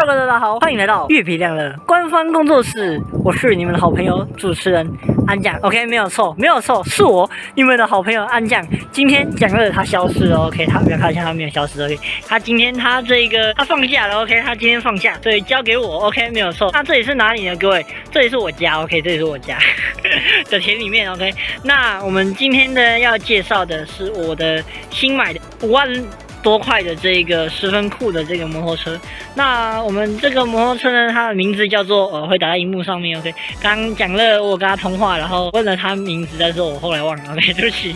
Hello， 大家好，欢迎来到月比亮的官方工作室，我是你们的好朋友主持人安酱。OK， 没有错，是我你们的好朋友安酱。今天讲乐他消失了 ，OK， 他不要看一下他没有消失 ，OK， 他今天他放假了 ，OK， 他今天放假，所以交给我 ，OK， 没有错。那这里是哪里呢？各位，这里是我家 ，OK， 这里是我家的田里面 ，OK。那我们今天呢要介绍的是我的新买的5万多块的这个十分酷的这个摩托车。那我们这个摩托车呢，它的名字叫做会打在荧幕上面 ，OK。刚讲了，我跟他通话，然后问了他名字，但是我后来忘了 ，OK， 对不起。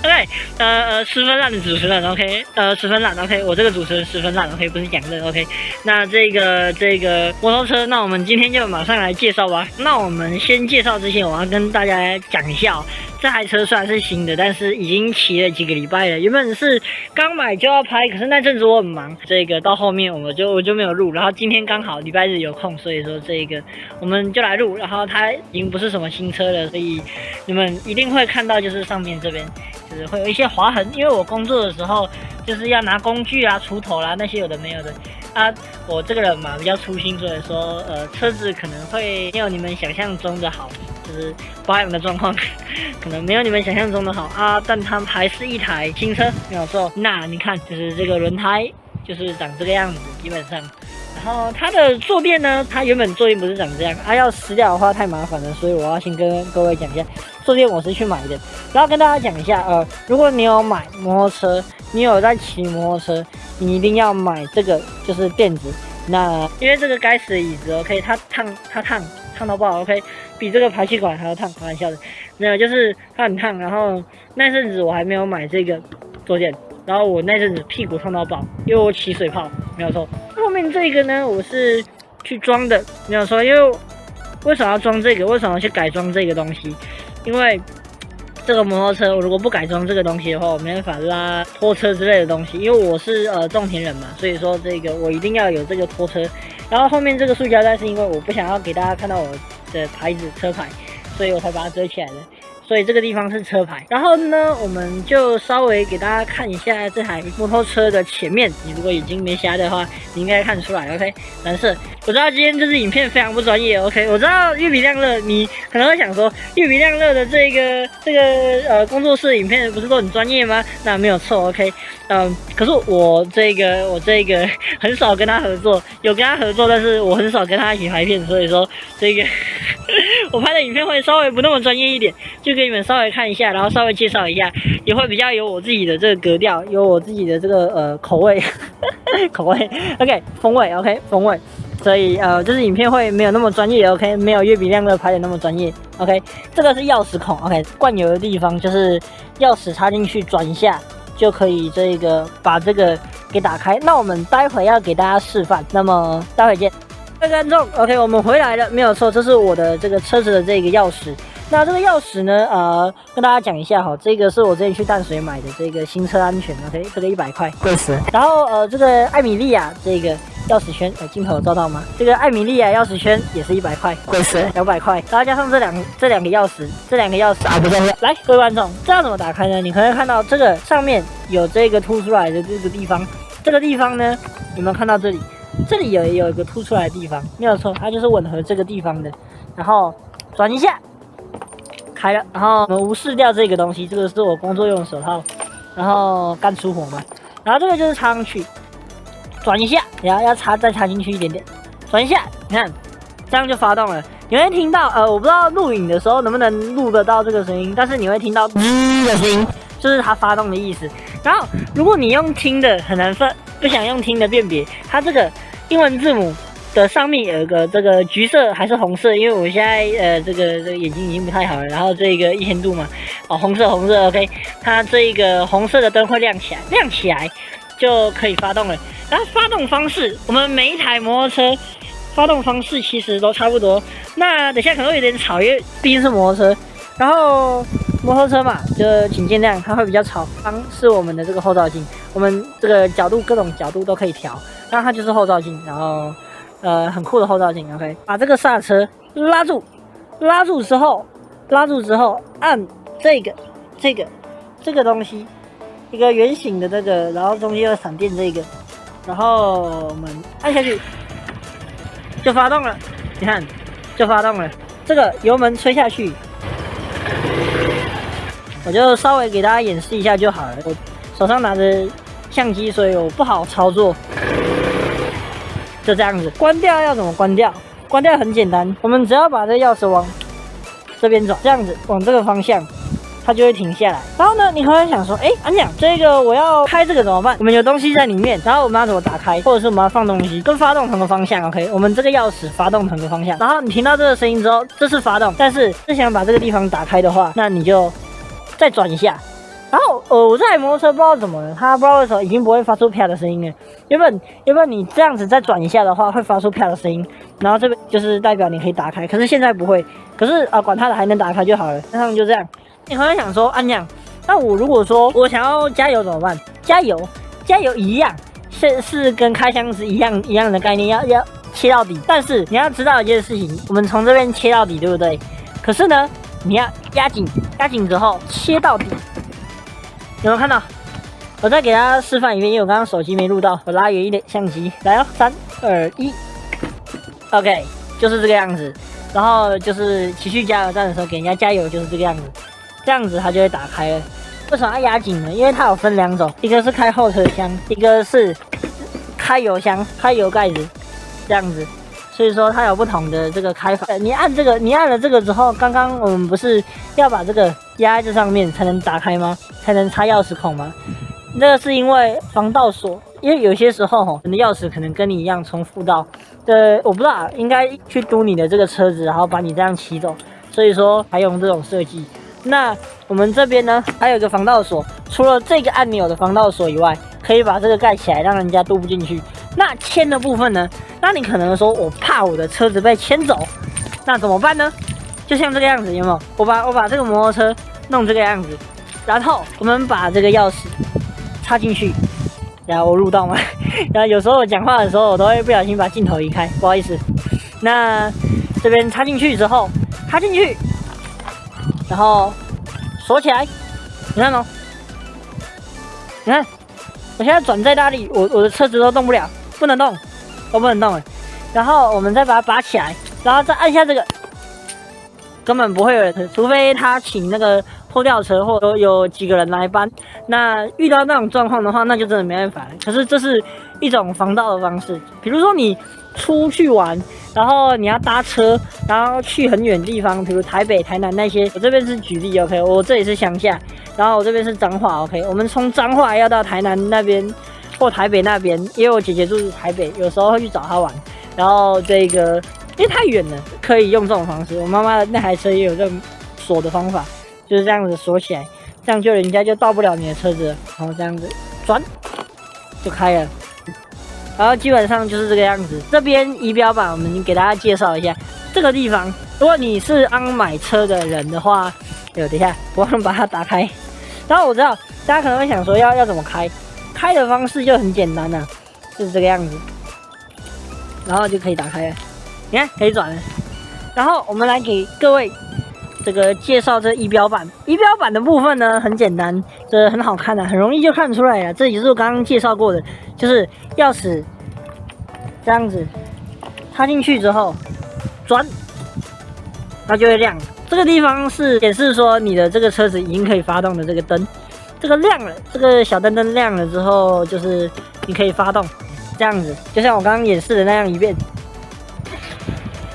OK， 十分烂的主持人 ，OK， 十分烂 ，OK， 我这个主持人十分烂 ，OK， 不是讲乐 ，OK。那这个摩托车，那我们今天就马上来介绍吧。那我们先介绍之前，我要跟大家讲一下这台车虽然是新的，但是已经骑了几个礼拜了。原本是刚买就要拍，可是那阵子我很忙，到后面我就没有录。然后今天刚好礼拜日有空，所以说我们就来录。然后它已经不是什么新车了，所以你们一定会看到，就是上面这边就是会有一些划痕，因为我工作的时候就是要拿工具啊、锄头啦那些有的没有的。我这个人嘛比较粗心，所以说车子可能会没有你们想象中的好，就是保养的状况可能没有你们想象中的好啊，但它还是一台新车，没有错。那你看，就是这个轮胎就是长这个样子，基本上。然后它的坐垫呢，它原本坐垫不是长这样，要撕掉的话太麻烦了，所以我要先跟各位讲一下，坐垫我是去买的。然后跟大家讲一下，如果你有买摩托车，你有在骑摩托车，你一定要买这个就是垫子。那因为这个该死的椅子 ，OK， 它烫到爆 ，OK， 比这个排气管还要烫，开玩笑的。没有，就是它很烫。然后那阵子我还没有买这个坐垫，然后我那阵子屁股烫到爆，因为我起水泡，没有错。后面这个呢，我是去装的，没有错。因为为什么要装这个？为什么要去改装这个东西？因为这个摩托车，我如果不改装这个东西的话，我没办法拉拖车之类的东西。因为我是种田人嘛，所以说我一定要有这个拖车。然后后面这个塑胶袋是因为我不想要给大家看到我的牌子车牌，所以我才把它遮起来的。所以这个地方是车牌。然后呢，我们就稍微给大家看一下这台摩托车的前面。你如果眼睛没瞎的话，你应该看得出来 ，OK。蓝色。我知道今天这支影片非常不专业 ，OK。我知道月比亮乐，你可能会想说，月比亮乐的这个工作室的影片不是都很专业吗？那没有错 ，OK。可是我这个很少跟他合作，有跟他合作，但是我很少跟他一起拍片，所以说我拍的影片会稍微不那么专业一点，就给你们稍微看一下，然后稍微介绍一下，也会比较有我自己的这个格调，有我自己的这个口味口味 ，OK， 风味 ，OK， 风味。所以就是影片会没有那么专业 ，OK， 没有月比亮乐拍的那么专业 ，OK。这个是钥匙孔 ，OK， 灌油的地方就是钥匙插进去转一下就可以把这个给打开。那我们待会要给大家示范，那么待会见。各位观众 ，OK， 我们回来了，没有错，这是我的这个车子的这个钥匙。那这个钥匙呢，跟大家讲一下哈，这个是我之前去淡水买的这个新车安全 ，OK， 这个100块，贵死。然后这个艾米莉亚这个钥匙圈，镜头有照到吗？这个艾米莉亚钥匙圈也是100块，贵死200块。然后加上这两个钥匙，不重要。来，各位观众，这要怎么打开呢？你可能看到这个上面有这个凸出来的这个地方，这个地方呢，有没有看到这里？这里有一个凸出来的地方，没有错，它就是吻合这个地方的。然后转一下。开了，然后我们无视掉这个东西，这个是我工作用的手套，然后干出火嘛，然后这个就是插上去，转一下，然后再插进去一点点，转一下，你看，这样就发动了。你会听到我不知道录影的时候能不能录得到这个声音，但是你会听到滋的声音，就是它发动的意思。然后如果你用听的很难分，不想用听的辨别，它这个英文字母的上面有一个这个橘色还是红色，因为我现在这个眼睛已经不太好了，然后这个1000度嘛，红色 OK， 它这个红色的灯会亮起来就可以发动了。然后发动方式，我们每一台摩托车发动方式其实都差不多。那等下可能会有点吵，因为毕竟是摩托车，然后摩托车嘛，就请见谅，它会比较吵。是我们的这个后照镜，我们这个各种角度都可以调，那它就是后照镜，然后很酷的后照镜 ，OK。把这个刹车拉住之后，按这个东西，一个圆形的这个，然后中间有闪电这个，然后我们按下去，就发动了，你看，就发动了。这个油门吹下去，我就稍微给大家演示一下就好了。我手上拿着相机，所以我不好操作。就这样子，关掉要怎么关掉？关掉很简单，我们只要把这钥匙往这边转，这样子往这个方向。它就会停下来。然后呢，你可能想说，安讲这个我要开这个怎么办？我们有东西在里面，然后我们要怎么打开？或者是我们要放东西，跟发动同个方向 ，OK？ 我们这个钥匙发动同个方向。然后你听到这个声音之后，这是发动，但是是想把这个地方打开的话，那你就再转一下。然后我这台摩托车不知道怎么了，它不知道为什么已经不会发出啪的声音了。原本你这样子再转一下的话，会发出啪的声音，然后这边就是代表你可以打开，可是现在不会。可是管它的，还能打开就好了。那上就这样。你可能想说，安讲，那我如果说我想要加油怎么办？加油一样，是跟开箱子一样的概念，要切到底。但是你要知道一件事情，我们从这边切到底，对不对？可是呢，你要压紧之后切到底。有没有看到？我再给大家示范一遍，因为我刚刚手机没录到，我拉远一点相机，来哦，3、2、1 ，OK， 就是这个样子。然后就是骑去加油站的时候给人家加油，就是这个样子。这样子它就会打开了。为什么要压紧呢？因为它有分2种，一个是开后车厢，一个是开油箱、开油盖子，这样子。所以说它有不同的这个开法。你按了这个之后，刚刚我们不是要把这个压在这上面才能打开吗？才能插钥匙孔吗？那个是因为防盗锁，因为有些时候你的钥匙可能跟你一样重复到，我不知道，应该去嘟你的这个车子，然后把你这样骑走。所以说还用这种设计。那我们这边呢，还有一个防盗锁，除了这个按钮的防盗锁以外，可以把这个盖起来，让人家渡不进去。那牵的部分呢？那你可能说我怕我的车子被牵走，那怎么办呢？就像这个样子，有没有？我把这个摩托车弄这个样子，然后我们把这个钥匙插进去。然后我录到吗？然后有时候我讲话的时候，我都会不小心把镜头移开，不好意思。那这边插进去之后，插进去。然后锁起来，你看哦，你看，我现在转再大力，我的车子都动不了，不能动，都不能动了。然后我们再把它拔起来，然后再按下这个，根本不会有人，除非他请那个拖吊车或者有几个人来搬。那遇到那种状况的话，那就真的没办法了。可是这是一种防盗的方式，比如说你出去玩。然后你要搭车，然后去很远的地方，比如台北、台南那些。我这边是举例 ，OK， 我这里是乡下，然后我这边是彰化 ，OK， 我们从彰化要到台南那边或台北那边，因为我姐姐住台北，有时候会去找她玩。然后这个因为太远了，可以用这种方式。我妈妈的那台车也有这种锁的方法，就是这样子锁起来，这样就人家就盗不了你的车子了。然后这样子转就开了。然后基本上就是这个样子。这边仪表板我们给大家介绍一下这个地方。如果你是刚买车的人的话，等一下我忘了把它打开。然后我知道大家可能会想说要怎么开，开的方式就很简单了，就是这个样子，然后就可以打开了。你看可以转了。然后我们来给各位这个介绍这仪表板。仪表板的部分呢很简单，这很好看的，很容易就看出来了。这也是我刚刚介绍过的，就是钥匙这样子插进去之后转，它就会亮。这个地方是显示说你的这个车子已经可以发动的这个灯，这个亮了，这个小灯灯亮了之后，就是你可以发动，这样子，就像我刚刚演示的那样一遍，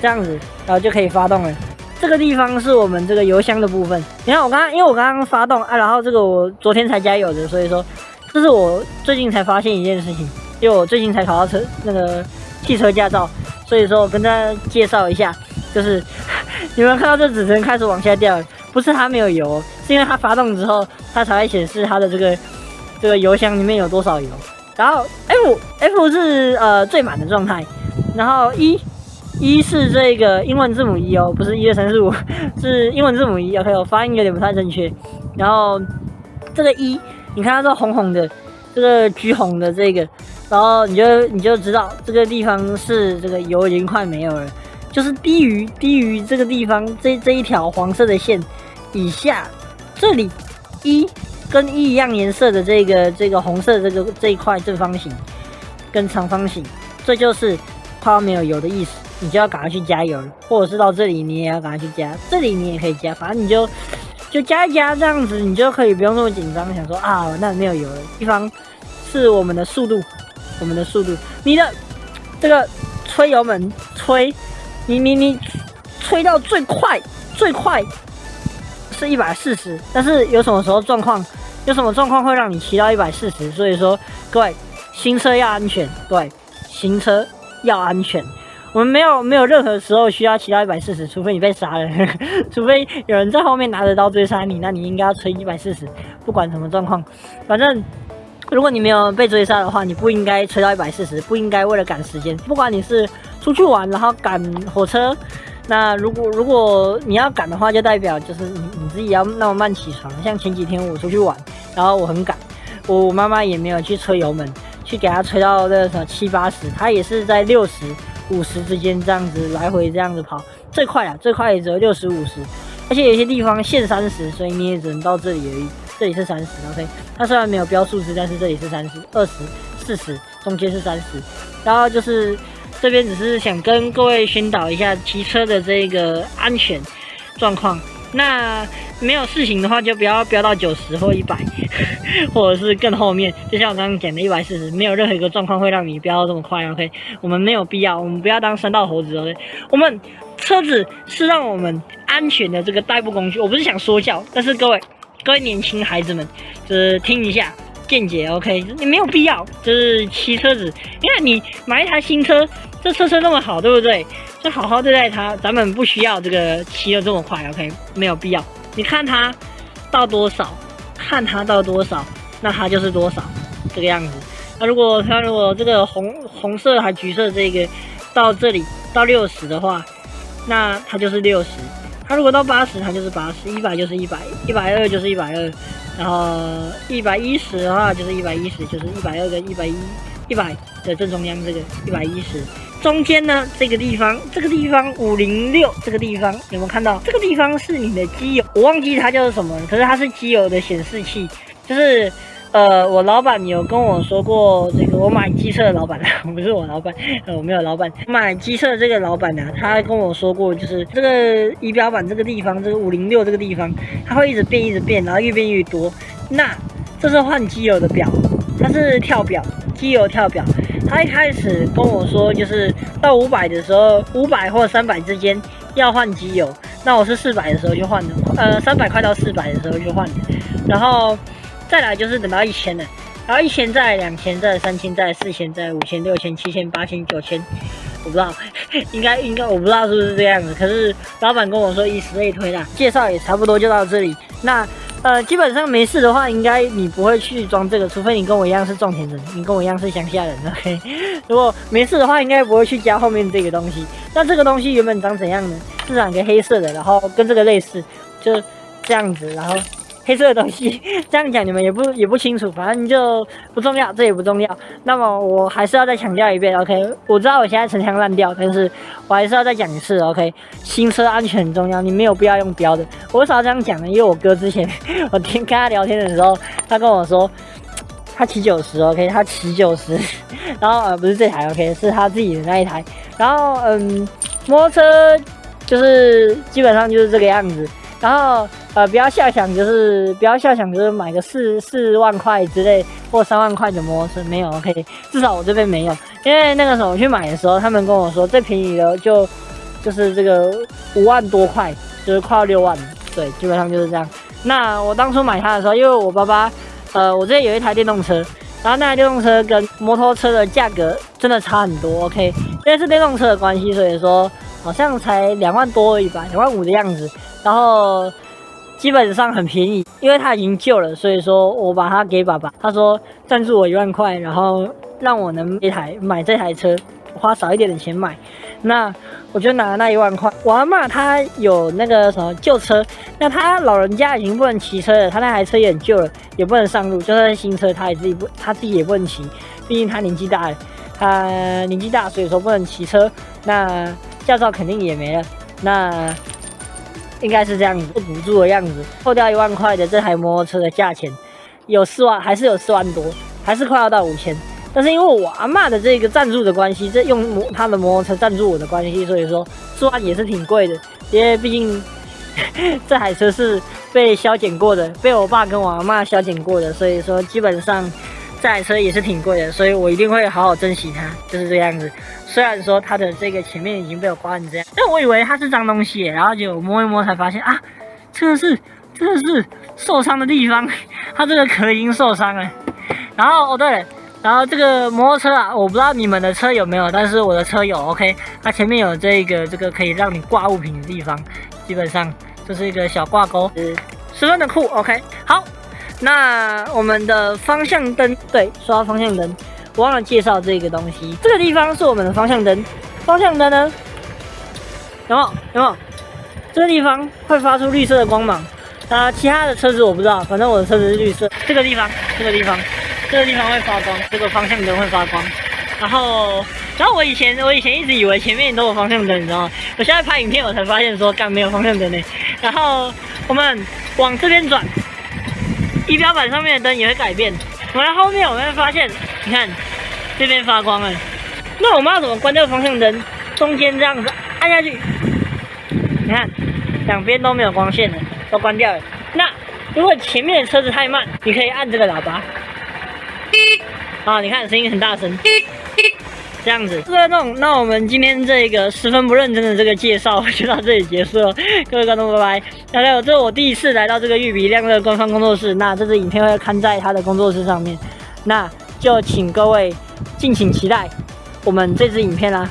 这样子，然后就可以发动了。这个地方是我们这个油箱的部分。你看因为我刚刚发动然后这个我昨天才加油的，所以说这是我最近才发现一件事情，因为我最近才考到那个汽车驾照，所以说我跟大家介绍一下，就是你们看到这指针开始往下掉了，不是它没有油，是因为它发动之后，它才会显示它的这个油箱里面有多少油。然后 F 是最满的状态，然后一是这个英文字母1哦，不是1、2、3、4、5，是英文字母1。OK， 我发音有点不太正确。然后这个1，你看它这红红的，这个橘红的这个，然后你就知道这个地方是这个油已经快没有了，就是低于这个地方这一条黄色的线以下，这里跟1一样颜色的这个红色这一块正方形跟长方形，这就是快要没有油的意思。你就要赶快去加油了，或者是到这里你也要赶快去加，这里你也可以加，反正你就加一加，这样子你就可以不用那么紧张，想说啊那没有油了。地方是我们的速度，你的这个吹油门吹，你吹到最快是140，但是有什么状况会让你骑到140？所以说各位新车要安全，新车要安全。我们没有任何时候需要骑到140，除非你被杀了，除非有人在后面拿着刀追杀你，那你应该要吹140，不管什么状况。反正如果你没有被追杀的话，你不应该吹到140，不应该为了赶时间。不管你是出去玩然后赶火车，那如果你要赶的话，就代表就是你自己要那么慢起床。像前几天我出去玩，然后我很赶，我妈妈也没有去吹油门，去给她吹到那什么70、80，她也是在60、50之间这样子来回这样子跑，最快也只有60、50，而且有些地方限30，所以你也只能到这里而已。这里是30 ，OK， 它虽然没有标数字，但是这里是30、20、40，中间是30，然后就是这边只是想跟各位宣导一下骑车的这个安全状况。那没有事情的话，就不要飙到90或100，或者是更后面。就像我刚刚讲的140，没有任何一个状况会让你飙到这么快。OK， 我们没有必要，我们不要当山道猴子。OK， 我们车子是让我们安全的这个代步工具。我不是想说教，但是各位年轻孩子们，就是听一下见解。OK， 你没有必要，就是骑车子，因为你买一台新车，这车那么好，对不对？就好好对待它，咱们不需要这个骑得这么快 ，OK， 没有必要。你看它到多少，那它就是多少这个样子。那如果这个红色还橘色这个到这里到60的话，那它就是60。它如果到80，它就是80；100就是100；120就是120，然后110的话就是110，就是120跟100的正中央这个110。中间呢，这个地方506，这个地方有没有看到？这个地方是你的机油，我忘记它叫什么了，可是它是机油的显示器。就是我老板有跟我说过，这个我买机车的老板不是我老板，我没有老板。买机车的这个老板呢，他跟我说过，就是这个仪表板这个地方，这个506这个地方，它会一直变，然后越变越多。那这是换机油的表，它是跳表，机油跳表。他一开始跟我说，就是到500的时候，500或300之间要换机油。那我是400的时候就换了，300快到400的时候就换了。然后再来就是等到1000了，然后1000再来2000，再来3000，再来4000，再来5000、6000、7000、8000、9000，我不知道，应该我不知道是不是这样子。可是老板跟我说以此类推啦，介绍也差不多就到这里。那基本上没事的话，应该你不会去装这个，除非你跟我一样是种田人，你跟我一样是乡下人 ，OK。如果没事的话，应该不会去加后面这个东西。那这个东西原本长怎样呢？是长一个黑色的，然后跟这个类似，就这样子，然后黑色的东西，这样讲你们也不清楚，反正就不重要，这也不重要。那么我还是要再强调一遍 ，OK。我知道我现在陈腔滥调，但是我还是要再讲一次 ，OK。新车安全很重要，你没有必要用标的。我为啥要这样讲呢？因为我哥之前我跟他聊天的时候，他跟我说他骑90 ，OK， 他骑90，然后不是这台 ，OK， 是他自己的那一台。然后摩托车就是基本上就是这个样子。然后不要瞎想，就是买个4万块之类或3万块的摩托车，没有 OK， 至少我这边没有，因为那个时候我去买的时候，他们跟我说最便宜的就是这个5万多块，就是快要6万了，对，基本上就是这样。那我当初买它的时候，因为我爸爸我这里有一台电动车，然后那台电动车跟摩托车的价格真的差很多 OK， 因为是电动车的关系，所以说好像才2万多而已吧，2万5的样子。然后基本上很便宜，因为它已经旧了，所以说我把它给爸爸，他说赞助我1万块，然后让我能买这台车，花少一点的钱买。那我就拿了那1万块。我阿嬷她有那个什么旧车，那她老人家已经不能骑车了，她那台车也很旧了，也不能上路，就算是新车，她自己也不能骑，毕竟她年纪大了，所以说不能骑车，那驾照肯定也没了。那应该是这样子，补助的样子，扣掉1万块的这台摩托车的价钱，有4万，还是有4万多，还是快要到5000。但是因为我阿嬷的这个赞助的关系，这用她的摩托车赞助我的关系，所以说虽然也是挺贵的，因为毕竟这台车是被削减过的，被我爸跟我阿嬷削减过的，所以说基本上这台车也是挺贵的，所以我一定会好好珍惜它，就是这个样子。虽然说它的这个前面已经被我刮成这样，但我以为它是脏东西，然后结果摸一摸才发现啊，这是受伤的地方，它这个壳已经受伤了。然后对了，然后这个摩托车啊，我不知道你们的车有没有，但是我的车有 ，OK， 它前面有这个可以让你挂物品的地方，基本上就是一个小挂钩，十分的酷 ，OK， 好。那我们的方向灯，对，说到方向灯，我忘了介绍这个东西。这个地方是我们的方向灯，方向灯呢，有没有？这个地方会发出绿色的光芒。其他的车子我不知道，反正我的车子是绿色。这个地方会发光，这个方向灯会发光。然后我以前一直以为前面都有方向灯，你知道吗？我现在拍影片我才发现说，干没有方向灯呢。然后我们往这边转。仪表板上面的灯也会改变。我在后面我们会发现，你看这边发光了。那我们要怎么关这个方向灯？中间这样子按下去，你看两边都没有光线了，都关掉了。那如果前面的车子太慢，你可以按这个喇叭，你看声音很大声。这样子，那我们今天这个十分不认真的这个介绍就到这里结束了，各位观众拜拜。还有，这是我第一次来到这个玉比亮乐官方工作室，那这支影片会刊在他的工作室上面，那就请各位敬请期待我们这支影片啦。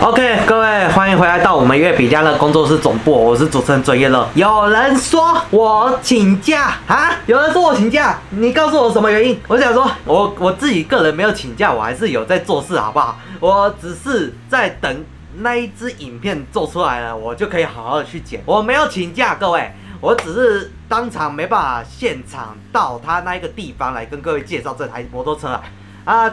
OK， 各位欢迎回来到我们乐比亮乐工作室总部，我是主持人尊叶乐。有人说我请假啊？有人说我请假，你告诉我什么原因？我想说，我自己个人没有请假，我还是有在做事，好不好？我只是在等那一支影片做出来了，我就可以好好的去剪。我没有请假，各位，我只是当场没办法现场到他那一个地方来跟各位介绍这台摩托车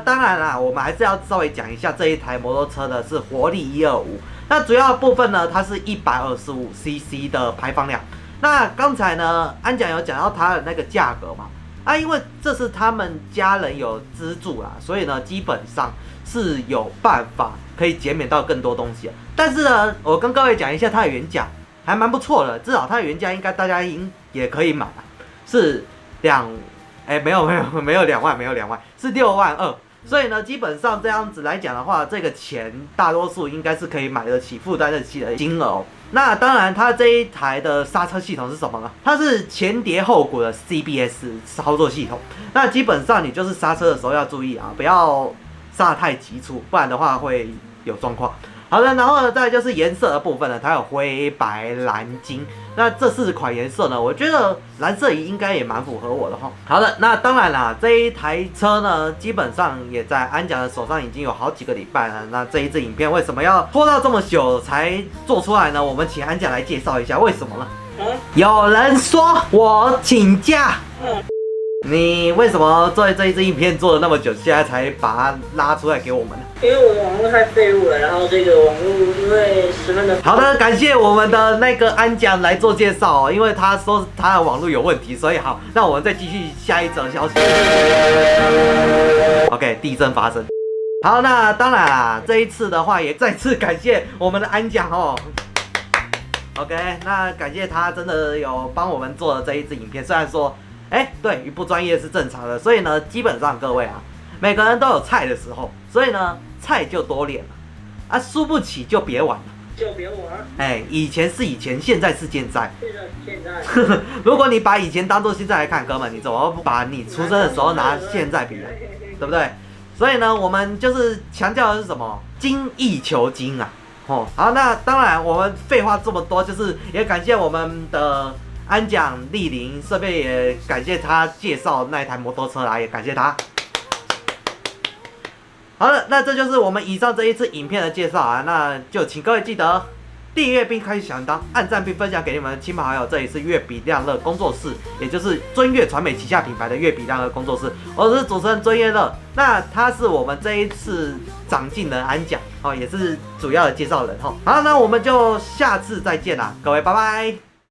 当然啦，我们还是要稍微讲一下这一台摩托车呢是活力125，那主要的部分呢，它是125cc 的排放量。那刚才呢，安讲有讲到它的那个价格嘛，因为这是他们家人有资助啦，所以呢，基本上是有办法可以减免到更多东西。但是呢，我跟各位讲一下它的原价，还蛮不错的，至少它的原价应该大家也可以买是没有2万，没有2万，是6万2。所以呢，基本上这样子来讲的话，这个钱大多数应该是可以买得起、负担得起的金额那当然，它这一台的刹车系统是什么呢？它是前碟后鼓的 CBS 操作系统。那基本上你就是刹车的时候要注意不要刹得太急促，不然的话会有状况。好的，然后呢，再来就是颜色的部分呢，它有灰、白、蓝、金。那这4款颜色呢，我觉得蓝色应该也蛮符合我的哈。好的，那当然啦，这一台车呢，基本上也在安讲的手上已经有好几个礼拜了。那这一支影片为什么要拖到这么久才做出来呢？我们请安讲来介绍一下为什么呢？有人说我请假。你为什么做这一支影片做了那么久，现在才把它拉出来给我们呢？因为我的网络太废物了，然后这个网络因为十分的……好的，感谢我们的那个安讲来做介绍因为他说他的网络有问题，所以好，那我们再继续下一则消息。OK， 地震发生。好，那当然啦，这一次的话也再次感谢我们的安讲OK， 那感谢他真的有帮我们做了这一支影片，虽然说。对，不专业是正常的，所以呢，基本上各位每个人都有菜的时候，所以呢，菜就多练了输不起就别玩了，以前是以前，现在是现在。如果你把以前当做现在来看，哥们，你怎么不把你出生的时候拿现在比对不对？所以呢，我们就是强调的是什么？精益求精好，那当然我们废话这么多，就是也感谢我们的。安讲莅临，顺便也感谢他介绍那一台摩托车也感谢他。好了，那这就是我们以上这一次影片的介绍那就请各位记得订阅并开启小铃铛，按赞并分享给你们的亲朋好友。这里是乐比亮乐工作室，也就是尊乐传媒旗下品牌的乐比亮乐工作室，我是主持人尊乐乐。那他是我们这一次长进的安讲也是主要的介绍人好，那我们就下次再见啦，各位拜拜。